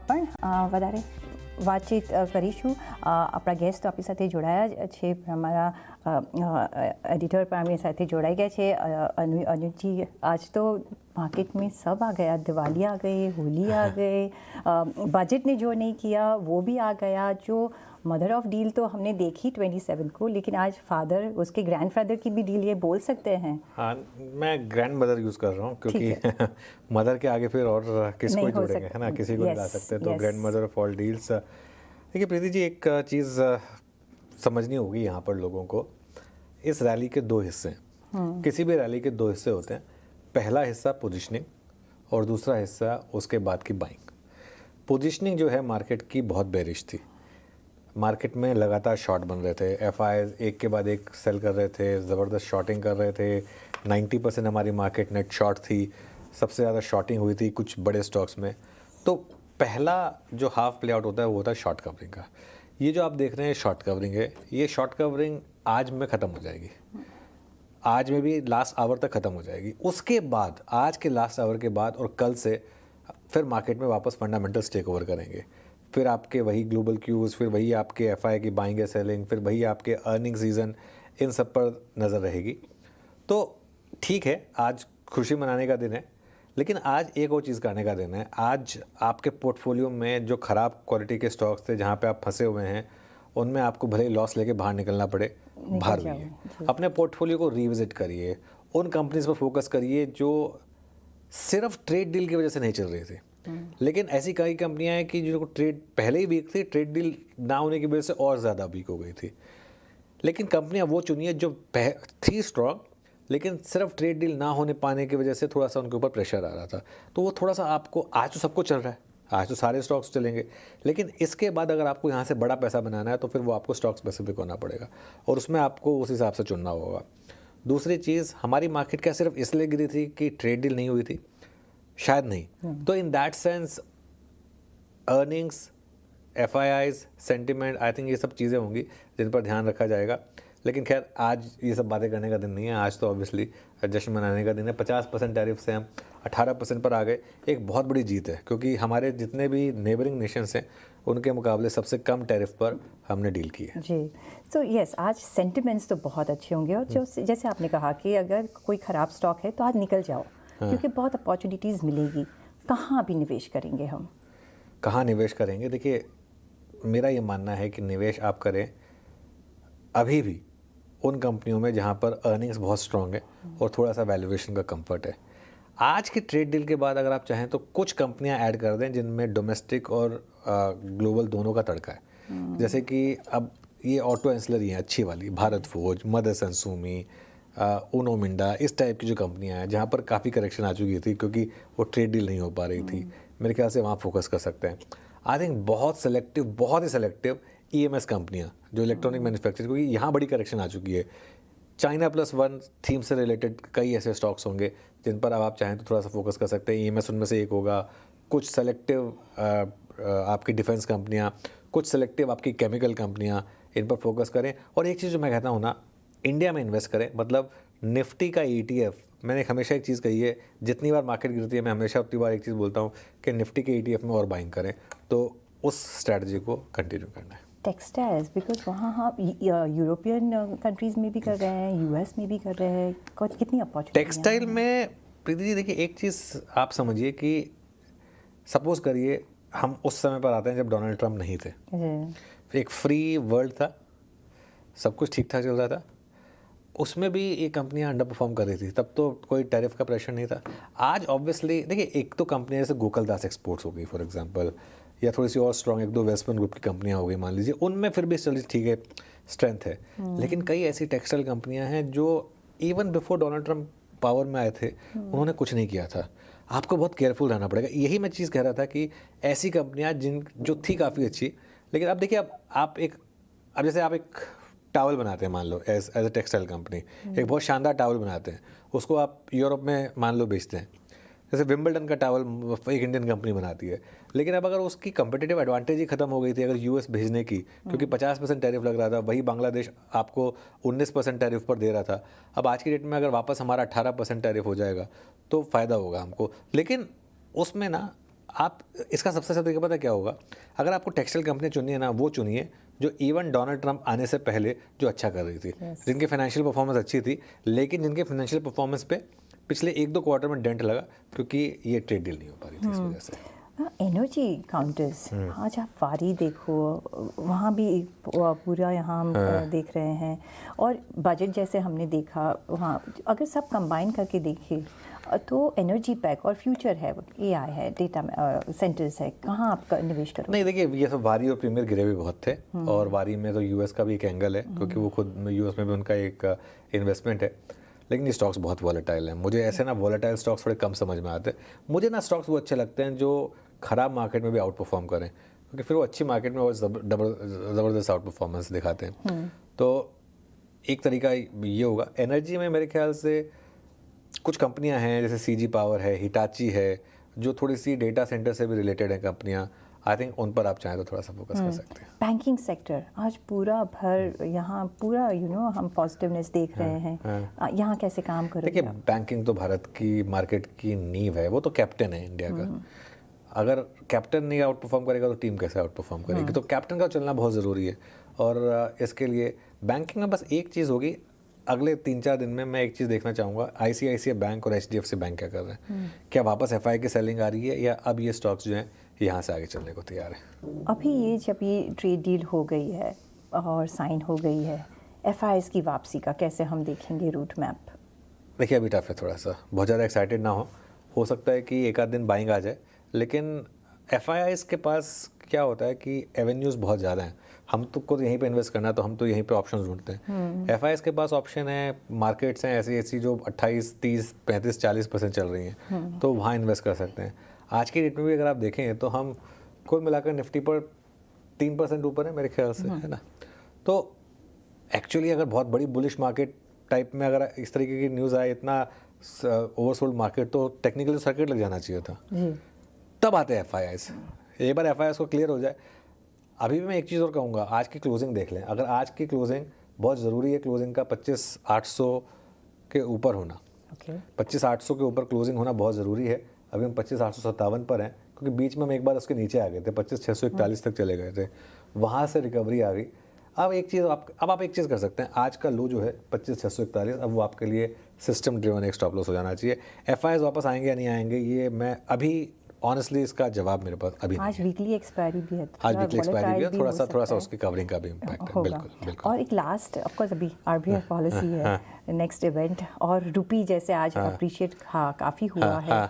પણ વધારે વાતચીત કરીશું. આપણા ગેસ્ટ આપણી સાથે જોડાયા છે, અમારા एडिटर पर हमारे साथ जोड़ाई गए थे. अनुज जी, आज तो मार्केट में सब आ गया, दिवाली आ गई, होली आ गई, बजट ने जो नहीं किया वो भी आ गया. जो मदर ऑफ डील तो हमने देखी 27 को, लेकिन आज फादर, उसके ग्रैंडफादर की भी डील ये बोल सकते हैं. हाँ, मैं ग्रैंड मदर यूज़ कर रहा हूँ क्योंकि मदर के आगे फिर और किसको जोड़ेंगे, है ना, किसी को नहीं ला सकते. तो grand mother of all deals. देखिए प्रीति जी, एक चीज़ समझनी होगी यहाँ पर लोगों को. इस रैली के दो हिस्से हैं. किसी भी रैली के दो हिस्से होते हैं. पहला हिस्सा पोजीशनिंग और दूसरा हिस्सा उसके बाद की बाइंग. पोजीशनिंग जो है मार्केट की बहुत बेरिश थी. मार्केट में लगातार शॉर्ट बन रहे थे. एफआईआईज एक के बाद एक सेल कर रहे थे, ज़बरदस्त शॉर्टिंग कर रहे थे. 90% हमारी मार्केट नेट शॉर्ट थी. सबसे ज़्यादा शॉर्टिंग हुई थी कुछ बड़े स्टॉक्स में. तो पहला जो हाफ प्ले आउट होता है वो होता है शॉर्ट कवरिंग का. ये जो आप देख रहे हैं शॉर्ट कवरिंग है. ये शॉर्ट कवरिंग आज में ख़त्म हो जाएगी. आज में भी लास्ट आवर तक ख़त्म हो जाएगी. उसके बाद आज के लास्ट आवर के बाद और कल से फिर मार्केट में वापस फंडामेंटल्स टेक ओवर करेंगे. फिर आपके वही ग्लोबल क्यूज़, फिर वही आपके एफआई की बाइंग या सेलिंग, फिर वही आपके अर्निंग सीज़न, इन सब पर नज़र रहेगी. तो ठीक है, आज खुशी मनाने का दिन है, लेकिन आज एक और चीज़ करने का दिन है. आज आपके पोर्टफोलियो में जो ख़राब क्वालिटी के स्टॉक्स थे, जहाँ पे आप फंसे हुए हैं, उनमें आपको भले ही लॉस लेके बाहर निकलना पड़े, बाहर हुई. अपने पोर्टफोलियो को रिविजिट करिए. उन कंपनीज पर फोकस करिए जो सिर्फ ट्रेड डील की वजह से नहीं चल रही थी. लेकिन ऐसी कई कंपनियां हैं कि जिनको ट्रेड पहले ही वीक थी, ट्रेड डील ना होने की वजह से और ज़्यादा वीक हो गई थी. लेकिन कंपनियां वो चुनिए जो थी स्ट्रॉन्ग, लेकिन सिर्फ ट्रेड डील ना होने पाने की वजह से थोड़ा सा उनके ऊपर प्रेशर आ रहा था. तो वो थोड़ा सा आपको, आज तो सबको चल रहा है, आज तो सारे स्टॉक्स चलेंगे, लेकिन इसके बाद अगर आपको यहाँ से बड़ा पैसा बनाना है तो फिर वो आपको स्टॉक स्पेसिफिक होना पड़ेगा और उसमें आपको उस हिसाब से चुनना होगा. दूसरी चीज़, हमारी मार्केट क्या सिर्फ इसलिए गिरी थी कि ट्रेड डील नहीं हुई थी? शायद नहीं. तो in that sense earnings, FIIs, sentiment, I think ये सब चीज़ें होंगी जिन पर ध्यान रखा जाएगा. लेकिन खैर, आज ये सब बातें करने का दिन नहीं है. आज तो ऑब्वियसली जश्न मनाने का दिन है. 50% टैरिफ से हम 18% पर आ गए. एक बहुत बड़ी जीत है क्योंकि हमारे जितने भी नेबरिंग नेशंस हैं उनके मुकाबले सबसे कम टैरिफ पर हमने डील की है. जी. तो यस, आज सेंटिमेंट्स तो बहुत अच्छे होंगे. और जो जैसे आपने कहा कि अगर कोई ख़राब स्टॉक है तो आज निकल जाओ, क्योंकि बहुत अपॉर्चुनिटीज़ मिलेगी. कहाँ भी निवेश करेंगे हम? कहाँ निवेश करेंगे? देखिए, मेरा ये मानना है कि निवेश आप करें अभी भी उन कंपनियों में जहाँ पर अर्निंग्स बहुत स्ट्रॉन्ग है और थोड़ा सा वैल्यूएशन का कंफर्ट है. आज की ट्रेड डील के बाद अगर आप चाहें तो कुछ कंपनियां ऐड कर दें जिनमें डोमेस्टिक और ग्लोबल दोनों का तड़का है. जैसे कि अब ये ऑटो एंसिलरी हैं अच्छी वाली, भारत फोर्ज, मदरसन सुमी, उनो मिंडा, इस टाइप की जो कंपनियां हैं जहाँ पर काफ़ी करेक्शन आ चुकी थी क्योंकि वो ट्रेड डील नहीं हो पा रही थी. मेरे ख्याल से वहाँ फोकस कर सकते हैं. आई थिंक बहुत ही सेलेक्टिव ईएमएस कंपनियां जो इलेक्ट्रॉनिक मैन्युफैक्चर, क्योंकि यहाँ बड़ी करेक्शन आ चुकी है. चाइना प्लस वन थीम से रिलेटेड कई ऐसे स्टॉक्स होंगे जिन पर अब आप चाहें तो थोड़ा सा फोकस कर सकते हैं. ईएमएस उनमें से एक होगा. कुछ सेलेक्टिव आपकी डिफेंस कंपनियां, कुछ सेलेक्टिव आपकी केमिकल कंपनियां, इन पर फोकस करें. और एक चीज़ जो मैं कहता हूँ ना, इंडिया में इन्वेस्ट करें. मतलब निफ्टी का ETF, मैंने हमेशा एक चीज़ कही है, जितनी बार मार्केट गिरती है मैं हमेशा उतनी बार एक चीज़ बोलता हूँ कि निफ्टी के ETF में और बाइंग करें. तो उस स्ट्रैटेजी को कंटिन्यू करना है. टेक्सटाइल्स, बिकॉज वहाँ हम यूरोपियन कंट्रीज़ में भी कर रहे हैं, यूएस में भी कर रहे हैं. कितनी अपॉर्चुनिटी टेक्सटाइल में प्रीति जी, देखिए एक चीज़ आप समझिए कि सपोज करिए हम उस समय पर आते हैं जब डोनाल्ड ट्रंप नहीं थे. एक फ्री वर्ल्ड था, सब कुछ ठीक ठाक चल रहा था. उसमें भी ये कंपनियां अंडर परफॉर्म कर रही थी. तब तो कोई टैरिफ का प्रेशर नहीं था. आज ऑब्वियसली देखिए, एक तो कंपनियां जैसे गोकुलदास एक्सपोर्ट्स हो गई फॉर एग्जांपल, या थोड़ी सी और स्ट्रॉन्ग एक दो वेस्टर्न ग्रुप की कंपनियां हो गई मान लीजिए, उनमें फिर भी चलिए ठीक है, स्ट्रेंथ है. लेकिन कई ऐसी टेक्सटाइल कंपनियां हैं जो even before Donald Trump power में आए थे उन्होंने कुछ नहीं किया था. आपको बहुत केयरफुल रहना पड़ेगा. यही मैं चीज़ कह रहा था कि ऐसी कंपनियां जो थी काफ़ी अच्छी, लेकिन अब देखिए, अब जैसे आप एक टावल बनाते हैं मान लो एज ए टेक्सटाइल कंपनी, एक बहुत शानदार टावल बनाते हैं, उसको आप यूरोप में मान लो बेचते हैं. जैसे विम्बलडन का टावल एक इंडियन कंपनी बनाती है. लेकिन अब अगर उसकी कंपिटिटिव एडवांटेज ही खत्म हो गई थी अगर यूएस भेजने की, क्योंकि 50% टैरिफ लग रहा था, वही बांग्लादेश आपको 19% टैरिफ पर दे रहा था. अब आज की डेट में अगर वापस हमारा 18% टैरिफ हो जाएगा तो फ़ायदा होगा हमको. लेकिन उसमें ना आप इसका सबसे अच्छा तरीका पता क्या होगा, अगर आपको टेक्सटाइल कंपनी चुननी है ना, वो चुनिए जो इवन डोनाल्ड ट्रंप आने से पहले जो अच्छा कर रही थी, जिनकी फाइनेंशियल परफॉर्मेंस अच्छी थी, लेकिन जिनके फाइनेंशियल परफॉर्मेंस पे पिछले 1-2 क्वार्टर में डेंट लगा क्योंकि ये ट्रेड डील नहीं हो पा रही थी इस वजह से। एनर्जी काउंटर्स, आज आप वारी देखो, वहाँ भी पूरा यहाँ हम देख रहे हैं, और बजट जैसे हमने देखा वहाँ, अगर सब कंबाइन करके देखें तो एनर्जी पैक और फ्यूचर है, एआई है, डेटा सेंटर्स है, कहाँ आप निवेश करो? नहीं देखिए, ये सब वारी और प्रीमियर गिरे भी बहुत थे, और वारी में तो यूएस का भी एक एंगल है क्योंकि वो खुद यूएस में भी उनका एक इन्वेस्टमेंट है, लेकिन ये स्टॉक्स बहुत वॉलेटाइल हैं। मुझे ऐसे ना वॉलेटाइल स्टॉक्स थोड़े कम समझ में आते हैं। मुझे ना स्टॉक्स वो अच्छे लगते हैं जो ख़राब मार्केट में भी आउट परफॉर्म करें, क्योंकि फिर वो अच्छी मार्केट में वो ज़बरदस्त आउट परफॉर्मेंस दिखाते हैं। तो एक तरीका ये होगा। एनर्जी में मेरे ख्याल से कुछ कंपनियां हैं जैसे सीजी पावर है, हिटाची है, जो थोड़ी सी डेटा सेंटर से भी रिलेटेड हैं कंपनियां। आई थिंक उन पर आप चाहें तो थोड़ा सा फोकस कर सकते हैं। बैंकिंग सेक्टर आज पूरा भर यहाँ पूरा हम पॉजिटिवनेस देख रहे हैं, यहाँ कैसे काम करोगे? देखिए, बैंकिंग तो भारत की मार्केट की नींव है, वो तो कैप्टन है इंडिया का। अगर कैप्टन नहीं आउट परफॉर्म करेगा तो टीम कैसे आउट परफॉर्म करेगी? तो कैप्टन का चलना बहुत ज़रूरी है, और इसके लिए बैंकिंग में बस एक चीज़ होगी, अगले 3-4 दिन में मैं एक चीज़ देखना चाहूँगा, आईसीआईसीआई बैंक और एचडीएफसी बैंक क्या कर रहे हैं। क्या वापस एफआई की सेलिंग आ रही है, या अब ये स्टॉक्स जो हैं यहाँ से आगे चलने को तैयार है? अभी ये जब ये ट्रेड डील हो गई है और साइन हो गई है, एफआईएस की वापसी का कैसे हम देखेंगे रूट मैप? देखिए, अभी टफ है थोड़ा सा, बहुत ज़्यादा एक्साइटेड ना हो सकता है कि एक आध दिन बाइंग आ जाए, लेकिन एफआईआईस के पास क्या होता है कि एवेन्यूज़ बहुत ज़्यादा हैं। हम तो को यहीं पे इन्वेस्ट करना है तो हम तो यहीं पे ऑप्शन ढूंढते हैं। एफआईआईस के पास ऑप्शन है, मार्केट्स हैं ऐसी जो 28, 30, 35, 40% चल रही हैं, तो वहाँ इन्वेस्ट कर सकते हैं। आज की डेट में भी अगर आप देखें तो हम कुल मिलाकर निफ्टी पर 3% ऊपर है मेरे ख्याल से, है ना। तो एक्चुअली अगर बहुत बड़ी बुलिश मार्केट टाइप में अगर इस तरीके की न्यूज़ आए, इतना ओवरसोल्ड मार्केट, तो टेक्निकली सर्किट लग जाना चाहिए था, तब आते हैं एफआईआईस। एक बार एफआईआईस को क्लियर हो जाए। अभी भी मैं एक चीज़ और कहूँगा, आज की क्लोजिंग देख लें। अगर आज की क्लोजिंग, बहुत ज़रूरी है क्लोजिंग का 25,800 के ऊपर होना। 25,800 के ऊपर क्लोजिंग होना बहुत ज़रूरी है। अभी हम 25,857 पर हैं, क्योंकि बीच में हम एक बार उसके नीचे आ गए थे, 25,641 तक चले गए थे, वहाँ से रिकवरी आ गई। अब एक चीज़ आप एक चीज़ कर सकते हैं, आज का लो जो है 25,641, अब वो आपके लिए सिस्टम ड्रिवन एक स्टॉप लॉस हो जाना चाहिए। एफआईआईस वापस आएंगे या नहीं आएंगे, ये मैं अभी ऑनेस्टली इसका जवाब मेरे पास अभी आज वीकली एक्सपायरी भी है, आज वीकली एक्सपायरी भी है, थोड़ा सा उसकी कवरिंग का भी इम्पैक्ट है। बिल्कुल। और एक लास्ट, ऑफ कोर्स अभी आरबीआई पॉलिसी है, नेक्स्ट इवेंट, और रुपी जैसे आज अप्रिशिएट काफ़ी हुआ है,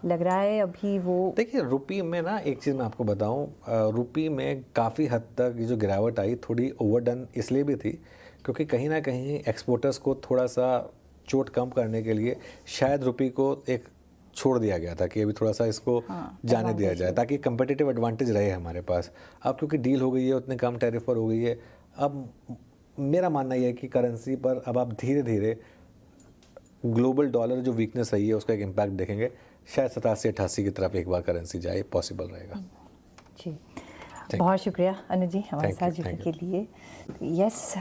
लग रहा है अभी वो। देखिए, रुपी में ना एक चीज़ मैं आपको बताऊं, रुपी में काफ़ी हद तक ये जो गिरावट आई थोड़ी ओवरडन इसलिए भी थी क्योंकि कहीं ना कहीं एक्सपोर्टर्स को थोड़ा सा चोट कम करने के लिए शायद रुपी को एक छोड़ दिया गया था कि अभी थोड़ा सा इसको जाने दिया जाए, ताकि कंपेटिटिव एडवांटेज रहे हमारे पास। अब क्योंकि डील हो गई है, उतने कम टैरिफ पर हो गई है, अब मेरा मानना यह है कि करेंसी पर अब आप धीरे धीरे ग्लोबल डॉलर जो वीकनेस रही है उसका एक इम्पैक्ट देखेंगे। शायद 87-88 की तरफ एक बार करेंसी जाए, पॉसिबल रहेगा। जी, बहुत शुक्रिया अनुज जी हमारे साथ जुड़ने के लिए। यस,